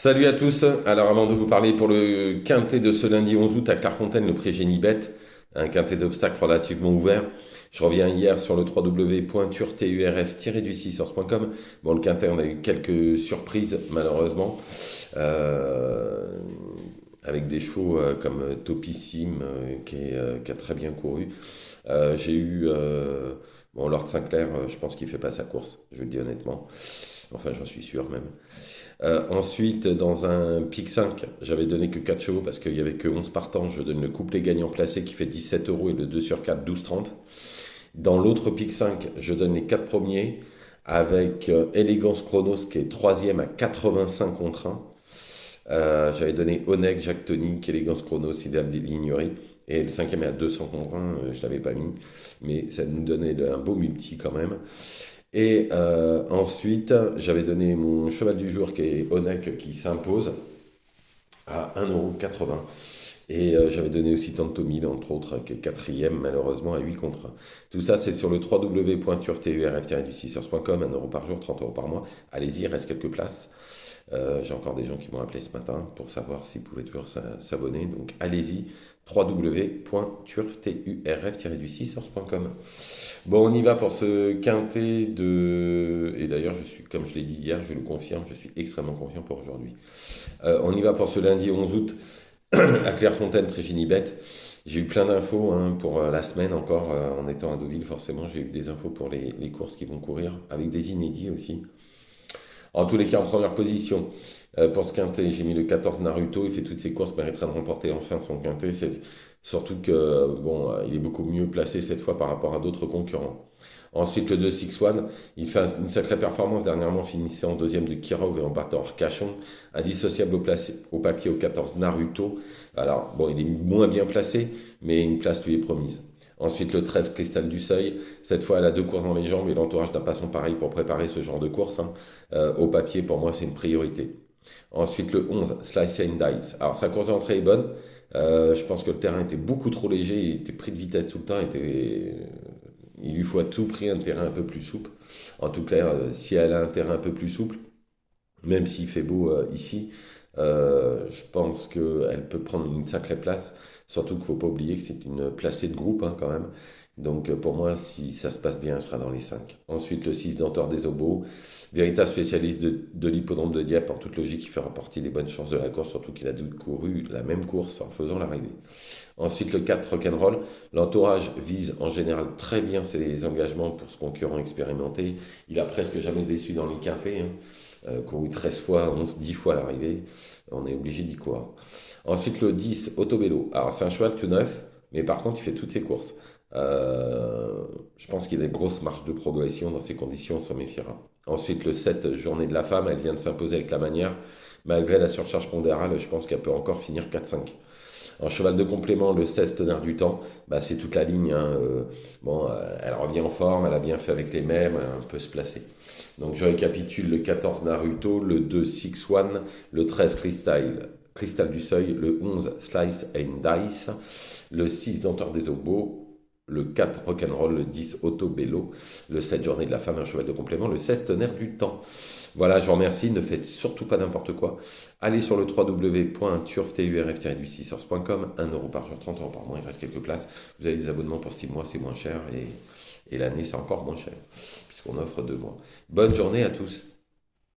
Salut à tous. Alors avant de vous parler pour le quintet de ce lundi 11 août à Clairefontaine, le prix Génibet, un quintet d'obstacles relativement ouvert. Je reviens hier sur le www.turturf-du6source.com. Bon, le quintet, on a eu quelques surprises malheureusement, euh, avec des chevaux comme Topissime qui a très bien couru. J'ai eu Lord Sinclair, je pense qu'il fait pas sa course, je le dis honnêtement. Enfin, j'en suis sûr même. Ensuite, dans un pic 5, j'avais donné que 4 chevaux parce qu'il n'y avait que 11 partants. Je donne le couplet gagnant placé qui fait 17 euros et le 2 sur 4, 12,30. Dans l'autre pic 5, je donne les 4 premiers avec Elegance Chronos qui est troisième à 85 contre 1. J'avais donné Oneg, Jacques Tonic, Elegance Chronos, Idéal des Ligneries. Et le cinquième est à 200 contre 1, je ne l'avais pas mis, mais ça nous donnait un beau multi quand même. Et ensuite, j'avais donné mon cheval du jour qui est Onek qui s'impose à 1,80 €. Et j'avais donné aussi Tanto 1000, entre autres, qui est quatrième malheureusement à 8 contre 1. Tout ça, c'est sur le www.turturf-du6source.com, 1 euro par jour, 30 euros par mois. Allez-y, il reste quelques places. J'ai encore des gens qui m'ont appelé ce matin pour savoir s'ils pouvaient toujours s'abonner. Donc allez-y, www.turturf-du6source.com. Bon, on y va pour ce quintet de... Et d'ailleurs, comme je l'ai dit hier, je le confirme, je suis extrêmement confiant pour aujourd'hui. On y va pour ce lundi 11 août à Clairefontaine, près Ginibet. J'ai eu plein d'infos pour la semaine encore, en étant à Deauville, forcément, j'ai eu des infos pour les courses qui vont courir, avec des inédits aussi. En tous les cas, en première position, pour ce quintet, j'ai mis le 14 Naruto. Il fait toutes ses courses, mériterait de remporter enfin son quintet. Surtout que, bon, il est beaucoup mieux placé cette fois par rapport à d'autres concurrents. Ensuite, le 2 Six One, il fait une sacrée performance dernièrement, finissant en deuxième de Kirov et en battant Arcachon. Indissociable au papier au 14 Naruto. Alors, bon, il est moins bien placé, mais une place lui est promise. Ensuite, le 13 Cristal du Seuil. Cette fois, elle a deux courses dans les jambes et l'entourage n'a pas son pareil pour préparer ce genre de course, hein. Au papier, pour moi, c'est une priorité. Ensuite, le 11 Slice and Dice. Alors, sa course d'entrée est bonne. Je pense que le terrain était beaucoup trop léger. Il était pris de vitesse tout le temps. Il lui faut à tout prix un terrain un peu plus souple. En tout cas, si elle a un terrain un peu plus souple, même s'il fait beau ici, je pense qu'elle peut prendre une sacrée place. Surtout qu'il ne faut pas oublier que c'est une placée de groupe, hein, quand même. Donc pour moi, si ça se passe bien, elle sera dans les 5. Ensuite, le 6 Dentor des Obos, véritable spécialiste de l'hippodrome de Dieppe, en toute logique, il fera partie des bonnes chances de la course, surtout qu'il a couru la même course en faisant l'arrivée. Ensuite, le 4 Rock'n'Roll, l'entourage vise en général très bien ses engagements pour ce concurrent expérimenté. Il a presque jamais déçu dans les quintés, hein. Couru 13 fois, 11, 10 fois à l'arrivée, on est obligé d'y croire. Ensuite, le 10 Autobello. Alors, c'est un cheval tout neuf, mais par contre, il fait toutes ses courses. Je pense qu'il y a des grosses marges de progression dans ces conditions, on s'en méfiera. Ensuite, le 7 Journée de la femme, elle vient de s'imposer avec la manière. Malgré la surcharge pondérale, je pense qu'elle peut encore finir 4-5. En cheval de complément, le 16 Tonnerre du Temps, bah, c'est toute la ligne, hein. Elle revient en forme, elle a bien fait avec les mêmes, elle peut se placer. Donc je récapitule: le 14 Naruto, le 2 Six One, le 13 Cristal du Seuil, le 11 Slice and Dice, le 6 Denteur des Obos, le 4 Rock'n'Roll, le 10 Autobello, le 7 Journée de la femme, un cheval de complément, le 16 Tonnerre du Temps. Voilà, je vous remercie, ne faites surtout pas n'importe quoi. Allez sur le www.turf-du6source.com, 1 euro par jour, 30 euros par mois, il reste quelques places. Vous avez des abonnements pour 6 mois, c'est moins cher, et l'année c'est encore moins cher, puisqu'on offre 2 mois. Bonne journée à tous.